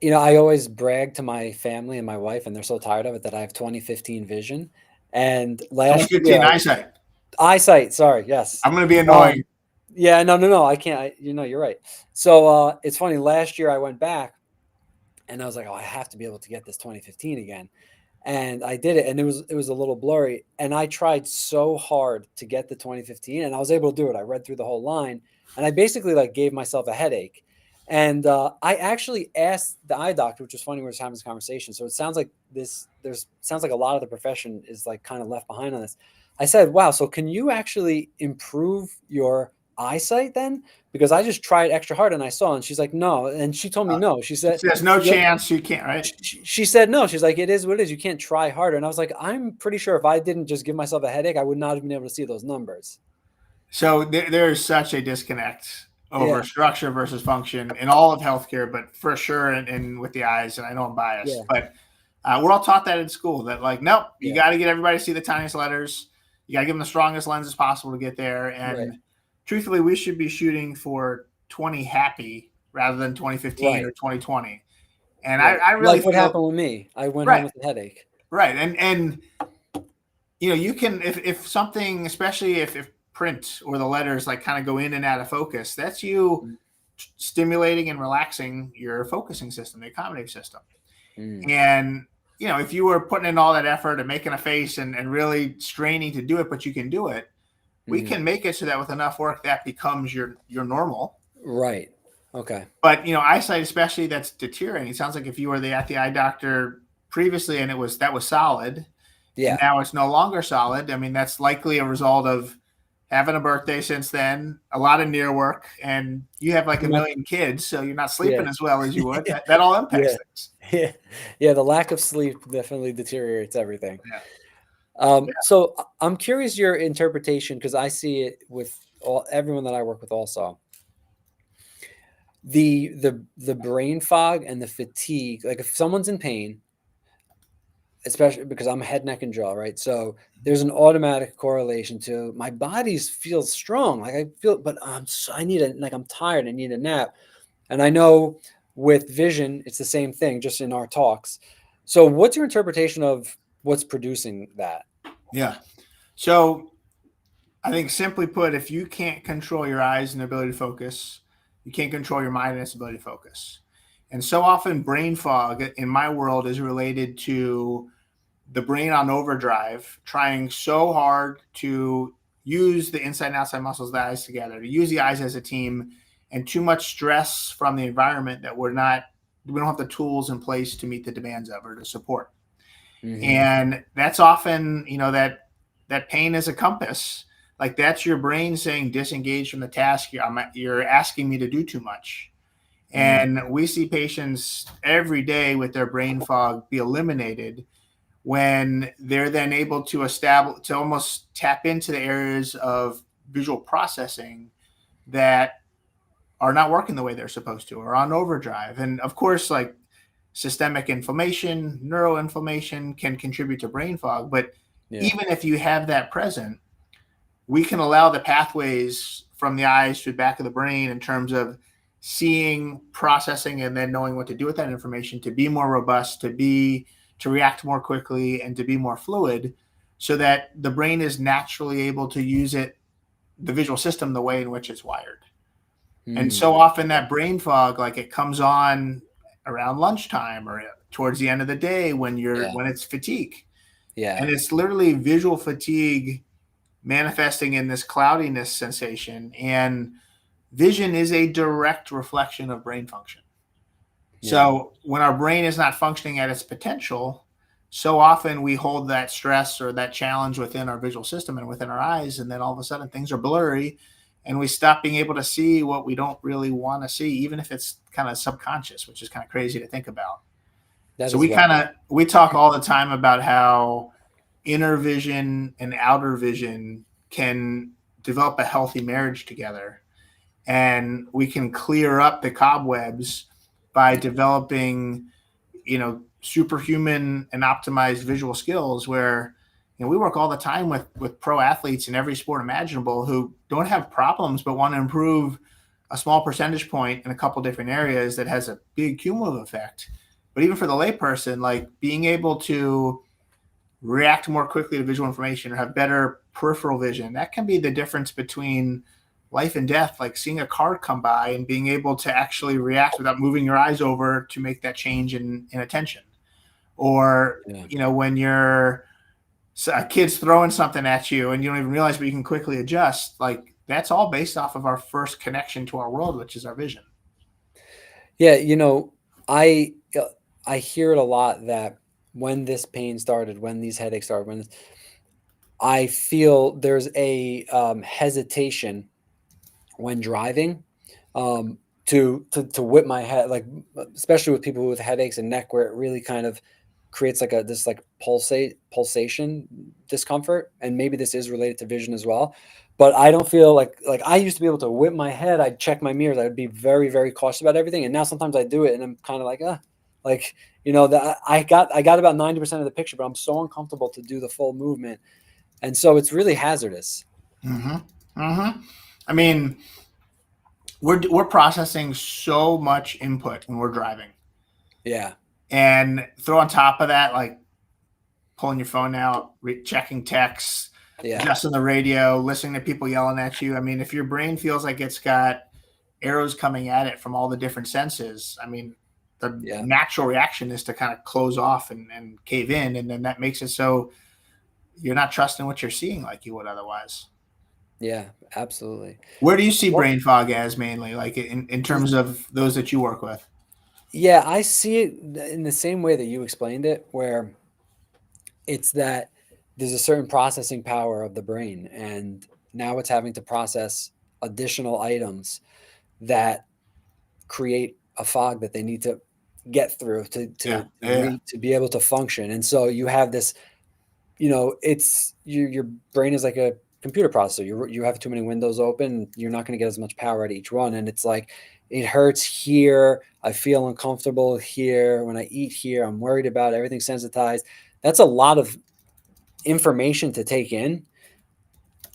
S1: I always brag to my family and my wife, and they're so tired of it that I have 2015 vision. And last year,
S2: 2015 eyesight.
S1: eyesight, sorry, yes.
S2: I'm going to be
S1: Um,
S2: annoying.
S1: yeah, no, no, no, I can't. You're right. So it's funny. Last year, I went back, and I was like, "Oh, I have to be able to get this 2015 again." And I did it, and it was a little blurry. And I tried so hard to get the 2015, and I was able to do it. I read through the whole line, and I basically like gave myself a headache. And I actually asked the eye doctor, which is funny. We're just having this conversation, so it sounds like There's sounds like a lot of the profession is like kind of left behind on this. I said, "Wow, so can you actually improve your eyesight then?" Because I just tried extra hard, and I saw. And she's like, "No," and she told me
S2: Uh,
S1: no. She said,
S2: there's no
S1: "Yep."
S2: chance you can't, right?
S1: She said no. She's like, "It is what it is. You can't try harder." And I was like, "I'm pretty sure if I didn't just give myself a headache, I would not have been able to see those numbers."
S2: So there's such a disconnect over
S1: Yeah,
S2: structure versus function in all of healthcare, but for sure in with the eyes. And I know I'm biased,
S1: yeah,
S2: but we're all taught that in school that like, nope, you
S1: yeah,
S2: got to get everybody to see the tiniest letters. You got to give them the strongest lenses possible to get there.
S1: right.
S2: And truthfully, we should be shooting for 20 happy rather than 2015 or
S1: Right.
S2: 2020. And
S1: Right.
S2: I really
S1: Like what
S2: feel
S1: happened with me. I went home
S2: right,
S1: with a headache.
S2: right. And you can, if something, especially if print or the letters like kind of go in and out of focus, that's you stimulating and relaxing your focusing system, the accommodative system.
S1: Mm.
S2: And if you were putting in all that effort and making a face and really straining to do it, but you can do it, we
S1: Mm.
S2: can make it so that with enough work that becomes your normal.
S1: Right. Okay.
S2: But eyesight, especially, that's deteriorating. It sounds like if you were at the eye doctor previously and that was solid, and
S1: Yeah.
S2: now it's no longer solid. I mean, that's likely a result of having a birthday since then, a lot of near work, and you have like
S1: Too
S2: a
S1: much.
S2: million kids, so you're not sleeping
S1: Yeah.
S2: as well as you would. That all impacts
S1: Yeah.
S2: things.
S1: Yeah. Yeah. The lack of sleep definitely deteriorates everything.
S2: Yeah.
S1: So I'm curious your interpretation because I see it with everyone that I work with also. The brain fog and the fatigue, like if someone's in pain, especially because I'm head, neck, and jaw, right? So there's an automatic correlation to my body feels strong. Like I feel, but I need I'm tired. I need a nap. And I know with vision, it's the same thing, just in our talks. So what's your interpretation of what's producing that?
S2: Yeah. So I think simply put, if you can't control your eyes and their ability to focus, you can't control your mind and its ability to focus. And so often brain fog in my world is related to the brain on overdrive, trying so hard to use the inside and outside muscles of the eyes together, to use the eyes as a team, and too much stress from the environment that we don't have the tools in place to meet the demands of or to support.
S1: Hmm.
S2: And that's often, that pain is a compass. Like that's your brain saying disengage from the task. You're asking me to do too much.
S1: Mm.
S2: And we see patients every day with their brain fog be eliminated when they're then able to almost tap into the areas of visual processing that are not working the way they're supposed to or on overdrive. And of course, like systemic inflammation, neuroinflammation can contribute to brain fog. But
S1: Yeah.
S2: even if you have that present, we can allow the pathways from the eyes to the back of the brain in terms of seeing, processing, and then knowing what to do with that information to be more robust, to react more quickly, and to be more fluid, so that the brain is naturally able to use the visual system, the way in which it's wired. And
S1: Mm.
S2: so often
S1: Okay.
S2: that brain fog, like it comes on around lunchtime or towards the end of the day
S1: Yeah.
S2: when it's fatigue. And
S1: Yeah.
S2: it's literally visual fatigue manifesting in this cloudiness sensation. And vision is a direct reflection of brain function.
S1: Yeah.
S2: So when our brain is not functioning at its potential, so often we hold that stress or that challenge within our visual system and within our eyes, and then all of a sudden things are blurry and we stop being able to see what we don't really want to see, even if it's kind of subconscious, which is kind of crazy to think about.
S1: That
S2: So
S1: is wild.
S2: we talk all the time about how inner vision and outer vision can develop a healthy marriage together, and we can clear up the cobwebs by
S1: Yeah.
S2: developing superhuman and optimized visual skills where we work all the time with pro athletes in every sport imaginable who don't have problems but want to improve a small percentage point in a couple different areas that has a big cumulative effect. But even for the layperson, like being able to react more quickly to visual information or have better peripheral vision, that can be the difference between life and death. Like seeing a car come by and being able to actually react without moving your eyes over to make that change in attention. Or
S1: Yeah.
S2: when a kid's throwing something at you and you don't even realize, but you can quickly adjust. Like that's all based off of our first connection to our world, which is our vision.
S1: Yeah. I hear it a lot that when this pain started, when these headaches started, I feel there's a hesitation when driving, to whip my head, like especially with people with headaches and neck, where it really kind of creates like this like pulsation discomfort, and maybe this is related to vision as well. But I don't feel like I used to be able to whip my head. I'd check my mirrors. I'd be very very cautious about everything, and now sometimes I do it, and I'm kind of like like that I got about 90% of the picture, but I'm so uncomfortable to do the full movement, and so it's really hazardous.
S2: Mm-hmm. Mm-hmm. I mean, we're processing so much input when we're driving,
S1: Yeah.
S2: and throw on top of that like pulling your phone out, checking texts,
S1: Yeah.
S2: adjusting the radio, listening to people yelling at you. I mean, if your brain feels like it's got arrows coming at it from all the different senses, I mean, the
S1: Yeah.
S2: natural reaction is to kind of close off and cave in, and then that makes it so you're not trusting what you're seeing like you would otherwise.
S1: Yeah, absolutely.
S2: Where do you see
S1: Well,
S2: brain fog as mainly, like in terms of those that you work with?
S1: yeah, I see it in the same way that you explained it, where it's that there's a certain processing power of the brain, and now it's having to process additional items that create a fog that they need to get through
S2: Yeah, yeah,
S1: to be able to function. And so you have this, it's your brain is like a computer processor. You have too many windows open, you're not going to get as much power at each one. And it's like it hurts here. I feel uncomfortable here. When I eat here, I'm worried about it, everything sensitized. That's a lot of information to take in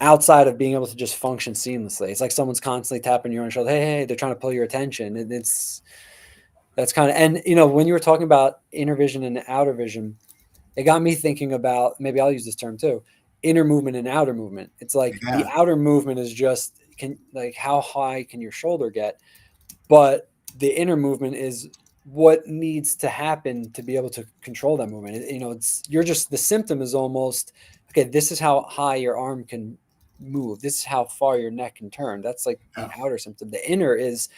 S1: outside of being able to just function seamlessly. It's like someone's constantly tapping you on your shoulder. Hey, hey, they're trying to pull your attention. And that's kind of, and when you were talking about inner vision and outer vision, it got me thinking about, maybe I'll use this term too, inner movement and outer movement. It's like the
S2: yeah,
S1: outer movement is just like how high can your shoulder get, but the inner movement is what needs to happen to be able to control that movement. It's you're just, the symptom is almost, okay, this is how high your arm can move. This is how far your neck can turn. That's like the
S2: yeah.
S1: outer symptom. The inner is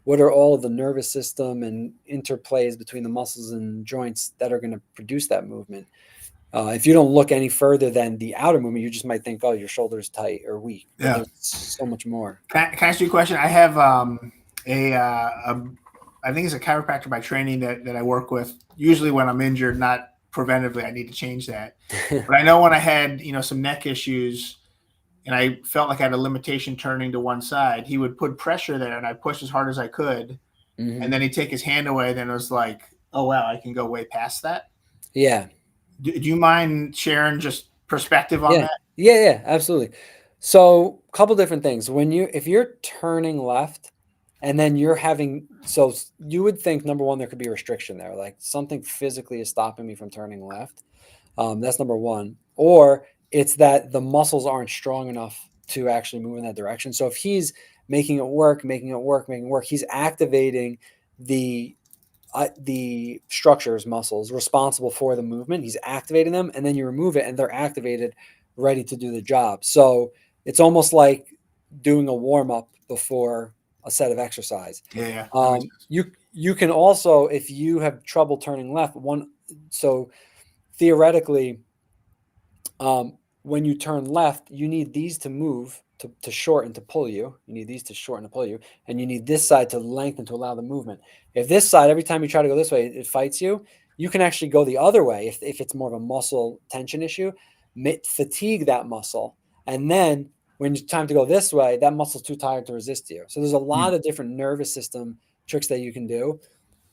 S1: what are all of the nervous system and interplays between the muscles and joints that are going to produce that movement. If you don't look any further than the outer movement, you just might think, oh, your shoulder's tight or weak, but
S2: Yeah.
S1: there's so much more.
S2: Can I ask you a question? I have a I think it's a chiropractor by training that I work with. Usually when I'm injured, not preventively, I need to change that. But I know when I had some neck issues and I felt like I had a limitation turning to one side, he would put pressure there and I pushed as hard as I could, and
S1: Hmm.
S2: then he'd take his hand away. Then it was like, oh wow, I can go way past that.
S1: Yeah.
S2: Do you mind sharing just perspective on
S1: Yeah.
S2: that?
S1: Yeah. Absolutely. So a couple different things. If you're turning left and then so you would think, number one, there could be a restriction there, like something physically is stopping me from turning left. That's number one. Or it's that the muscles aren't strong enough to actually move in that direction. So if he's making it work, he's activating the the structures, muscles responsible for the movement. He's activating them, and then you remove it, and they're activated, ready to do the job. So it's almost like doing a warm up before a set of exercise.
S2: Yeah, yeah, that makes sense.
S1: You can also, if you have trouble turning left, so theoretically, when you turn left, you need these to move to shorten to pull you. You need these to shorten to pull you, and you need this side to lengthen to allow the movement. If this side, every time you try to go this way, it fights you, you can actually go the other way if it's more of a muscle tension issue, fatigue that muscle, and then when it's time to go this way, that muscle's too tired to resist you. So there's a
S2: Hmm.
S1: lot of different nervous system tricks that you can do.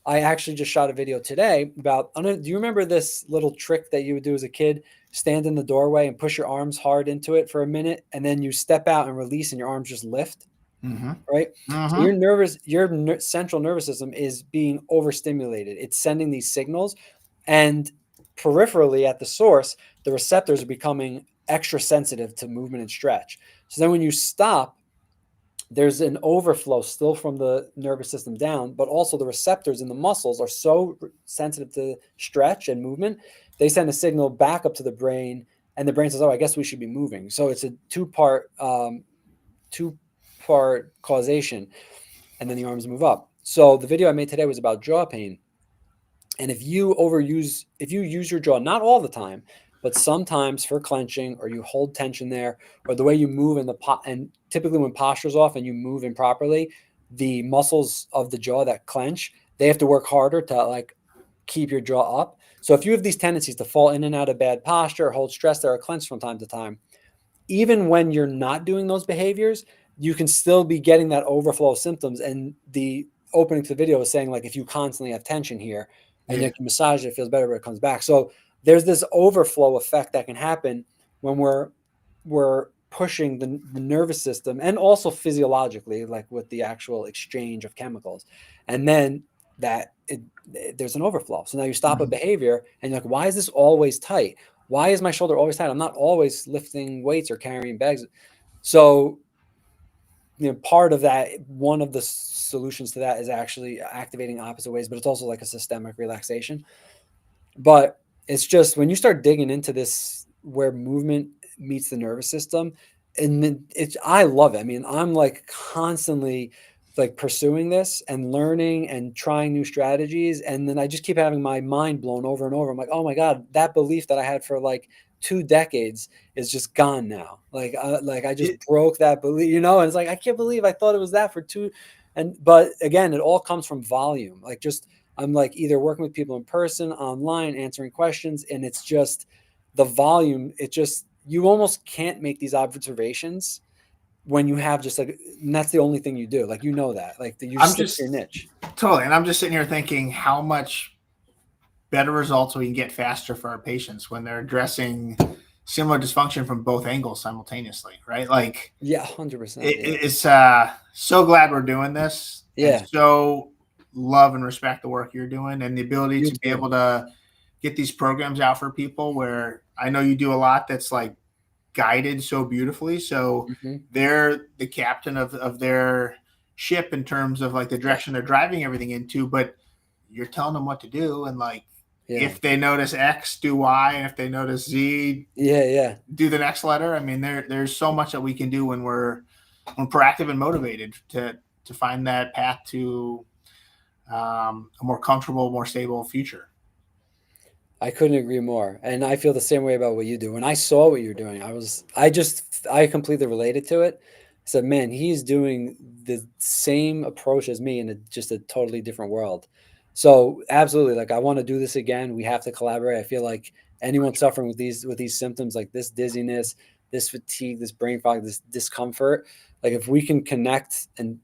S1: I actually just shot a video today about, do you remember this little trick that you would do as a kid? Stand in the doorway and push your arms hard into it for a minute, and then you step out and release, and your arms just lift,
S2: Mm-hmm.
S1: right? So
S2: Mm-hmm.
S1: your central nervous system is being overstimulated. It's sending these signals, and peripherally at the source, the receptors are becoming extra sensitive to movement and stretch. So then when you stop, there's an overflow still from the nervous system down, but also the receptors in the muscles are so sensitive to stretch and movement, they send a signal back up to the brain, and the brain says, "Oh, I guess we should be moving." So it's a two part causation, and then the arms move up. So the video I made today was about jaw pain, and if you use your jaw, not all the time, but sometimes for clenching, or you hold tension there, or the way you move in the pot, and typically when posture's off and you move improperly, the muscles of the jaw that clench, they have to work harder to like keep your jaw up. So if you have these tendencies to fall in and out of bad posture, hold stress there, or clench from time to time, even when you're not doing those behaviors, you can still be getting that overflow of symptoms. And the opening to the video is saying, like, if you constantly have tension here and
S2: Yeah.
S1: you can massage it, it feels better, but it comes back. So there's this overflow effect that can happen when we're pushing the nervous system, and also physiologically, like with the actual exchange of chemicals. And then there's an overflow. So now you stop a
S2: Mhm.
S1: behavior and you're like, why is this always tight? Why is my shoulder always tight? I'm not always lifting weights or carrying bags. So, part of that, one of the solutions to that is actually activating opposite ways, but it's also like a systemic relaxation. But it's just when you start digging into this, where movement meets the nervous system, and then I love it. I mean, I'm like constantly like pursuing this and learning and trying new strategies. And then I just keep having my mind blown over and over. I'm like, oh my God, that belief that I had for like 2 decades is just gone now. Like I just
S2: It,
S1: broke that belief, and it's like, I can't believe I thought it was that for two. But again, it all comes from volume. Like, just, I'm like either working with people in person, online, answering questions, and it's just the volume. It just, you almost can't make these observations when you have just like, and that's the only thing you do. Like, that, like, you
S2: I'm
S1: stick to your
S2: just
S1: niche.
S2: totally, and I'm just sitting here thinking how much better results we can get faster for our patients when they're addressing similar dysfunction from both angles simultaneously, right? Like
S1: Yeah, 100%. Yeah.
S2: it's so glad we're doing this, and
S1: Yeah.
S2: so love and respect the work you're doing and the ability
S1: You
S2: to be
S1: too.
S2: able to get these programs out for people where I know you do a lot that's like guided so beautifully. So
S1: Hmm.
S2: they're the captain of their ship in terms of like the
S1: Yeah.
S2: direction they're driving everything into, but you're telling them what to do. And like,
S1: Yeah.
S2: if they notice X, do Y. And if they notice Z,
S1: Yeah. Yeah.
S2: do the next letter. I mean, there's so much that we can do when proactive and motivated to find that path to a more comfortable, more stable future.
S1: I couldn't agree more. And I feel the same way about what you do. When I saw what you're doing, I completely related to it. I said, man, he's doing the same approach as me in just a totally different world. So absolutely, like, I want to do this again. We have to collaborate. I feel like anyone suffering with these symptoms, like this dizziness, this fatigue, this brain fog, this discomfort, like, if we can connect and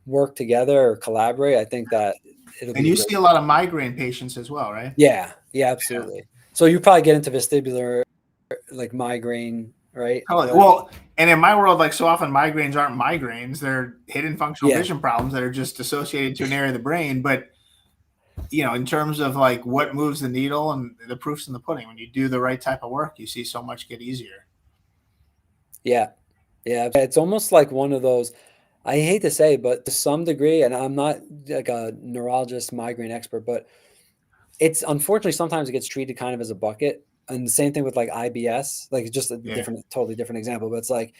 S1: work together or collaborate, I think that it'll
S2: And
S1: be a
S2: you
S1: great.
S2: see a lot of migraine patients as well, right?
S1: Yeah, yeah,
S2: Yeah.
S1: absolutely. So you probably get into vestibular, like migraine, right?
S2: Totally. Well, and in my world, like so often migraines aren't migraines. They're hidden functional
S1: Yeah,
S2: vision problems that are just associated to an area of the brain. But, in terms of like what moves the needle and the proof's in the pudding, when you do the right type of work, you see so much get easier.
S1: yeah, yeah. It's almost like one of those. I hate to say, but to some degree, and I'm not like a neurologist, migraine expert, but it's unfortunately sometimes it gets treated kind of as a bucket. And the same thing with like IBS, like, it's just a
S2: Yeah.
S1: totally different example, but it's like,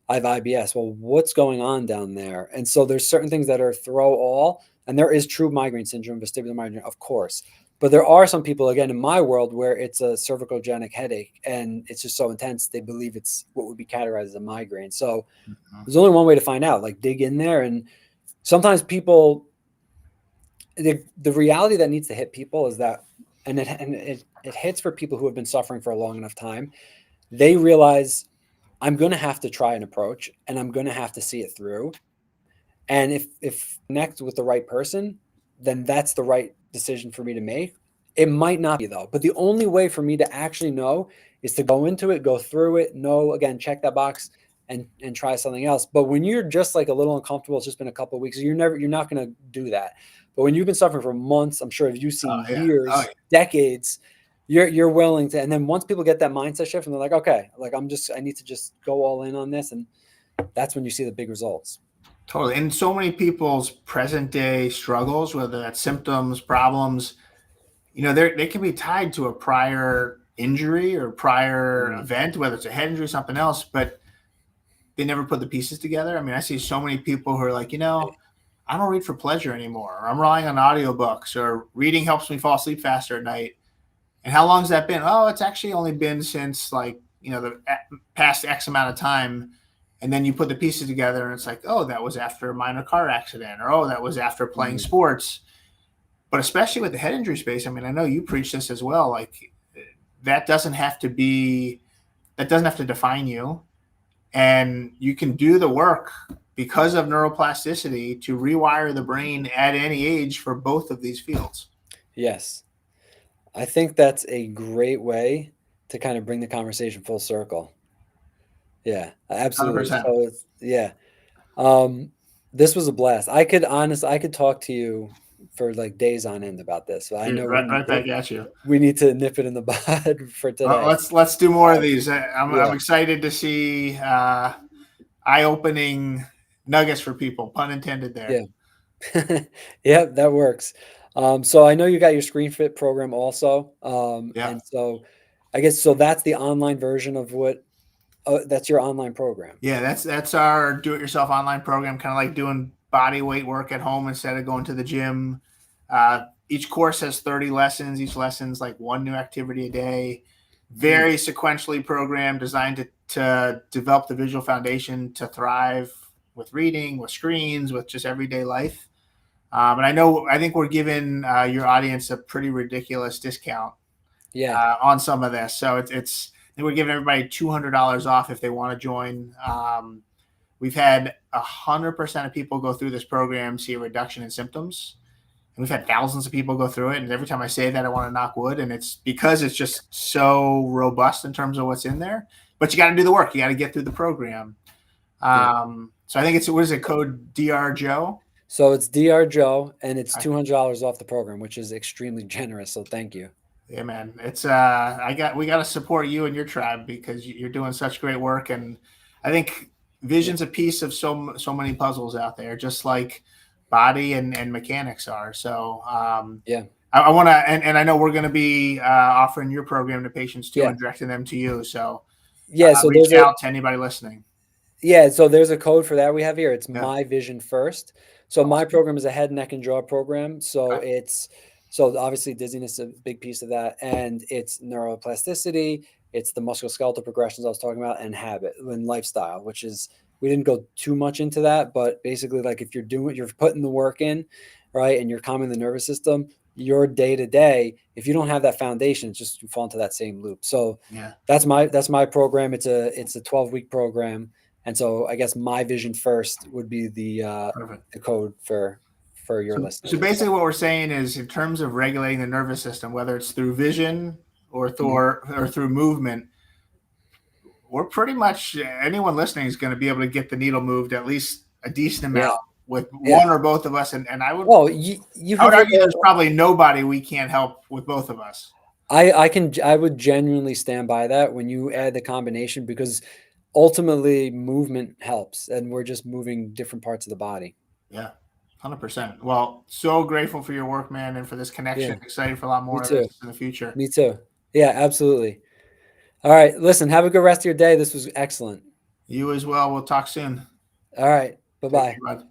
S1: I have IBS. Well, what's going on down there? And so there's certain things that are throw all, and there is true migraine syndrome, vestibular migraine, of course. But there are some people, again, in my world, where it's a cervicogenic headache and it's just so intense, they believe it's what would be categorized as a migraine. So
S2: Mhm.
S1: there's only one way to find out, like, dig in there. And sometimes people, the reality that needs to hit people is that, and it hits for people who have been suffering for a long enough time. They realize, I'm going to have to try an approach and I'm going to have to see it through. And if connect with the right person, then that's the right decision for me to make. It might not be, though, but the only way for me to actually know is to go into it, go through it, know, again, check that box, and try something else. But when you're just like a little uncomfortable, it's just been a couple of weeks, you're not going to do that. But when you've been suffering for months, I'm sure you've
S2: Oh
S1: seen
S2: yeah. Oh
S1: years,
S2: yeah.
S1: decades, you're willing to. And then once people get that mindset shift and they're like, okay, like, I need to just go all in on this, and that's when you see the big results.
S2: Totally. And so many people's present day struggles, whether that's symptoms, problems, they can be tied to a prior injury or prior
S1: Mm.
S2: event, whether it's a head injury, something else, but they never put the pieces together. I mean, I see so many people who are like, I don't read for pleasure anymore. Or I'm relying on audiobooks, or reading helps me fall asleep faster at night. And how long has that been? Oh, it's actually only been since like, the past X amount of time. And then you put the pieces together and it's like, oh, that was after a minor car accident, or oh, that was after playing
S1: Mm.
S2: sports. But especially with the head injury space, I mean, I know you preach this as well. Like that doesn't have to be, that doesn't have to define you. And you can do the work because of neuroplasticity to rewire the brain at any age for both of these fields.
S1: Yes. I think that's a great way to kind of bring the conversation full circle. Yeah, absolutely.
S2: 100%.
S1: So it's yeah. Um, this was a blast. I could talk to you for like days on end about this. So I
S2: Dude,
S1: know
S2: right back at you.
S1: we need to nip it in the bud for
S2: Well,
S1: today.
S2: let's do more of
S1: Um,
S2: these. I'm
S1: yeah,
S2: excited to see eye-opening nuggets for people. Pun intended there.
S1: yeah. Yeah, that works. So I know you got your Screen Fit program also.
S2: Yeah.
S1: And so I guess so that's the online version of what that's your online program.
S2: Yeah, that's our do-it-yourself online program, kind of like doing body weight work at home instead of going to the gym. Each course has 30 lessons. Each lesson's like one new activity a day.
S1: Mm,
S2: Very sequentially programmed, designed to develop the visual foundation to thrive with reading, with screens, with just everyday life. And I think we're giving your audience a pretty ridiculous discount
S1: yeah.
S2: on some of this. So it's I think we're giving everybody $200 off if they want to join. We've had 100% of people go through this program, see a reduction in symptoms. And we've had thousands of people go through it. And every time I say that, I want to knock wood. And it's because it's just so robust in terms of what's in there. But you got to do the work. You got to get through the program.
S1: Yeah.
S2: So I think it's, what is it, code DR Joe?
S1: So it's DR Joe and it's $200 off the program, which is extremely generous. So thank you.
S2: Yeah, man. It's we got to support you and your tribe because you're doing such great work, and I think
S1: Yeah.
S2: vision's a piece of so many puzzles out there, just like body and mechanics are. So
S1: Yeah.
S2: I want to, and I know we're going to be offering your program to patients too
S1: Yeah.
S2: and directing them to you. So
S1: Yeah. So
S2: reach out to anybody listening.
S1: yeah, so there's a code for that we have here. It's
S2: Yeah.
S1: My Vision First. So my
S2: Awesome.
S1: program is a head, neck, and jaw program. So
S2: Okay.
S1: so obviously dizziness is a big piece of that, and it's neuroplasticity, it's the musculoskeletal progressions I was talking about, and habit and lifestyle, which is we didn't go too much into that, but basically like if you're putting the work in, right, and you're calming the nervous system, your day to day, if you don't have that foundation, it's just you fall into that same loop. So
S2: Yeah.
S1: that's my program. It's a 12-week program. And so I guess My Vision First would be
S2: Perfect.
S1: the code for your
S2: So
S1: listeners.
S2: basically, what we're saying is, in terms of regulating the nervous system, whether it's through vision
S1: Mhm.
S2: or through movement, we're pretty much anyone listening is going to be able to get the needle moved at least a decent amount
S1: Yeah,
S2: with
S1: yeah.
S2: one or both of us. And
S1: Well, you
S2: I would
S1: have like
S2: argue there's probably nobody we can't help with both of us.
S1: I would genuinely stand by that when you add the combination because ultimately movement helps, and we're just moving different parts of the body.
S2: Yeah, 100%. Well, so grateful for your work, man, and for this connection.
S1: Yeah,
S2: Excited for a lot
S1: me
S2: more of
S1: too.
S2: this in the future.
S1: Me too. Yeah, absolutely. All right, listen, have a good rest of your day. This was excellent.
S2: You as well. We'll talk soon.
S1: All right,
S2: Take
S1: bye-bye.
S2: care, bud.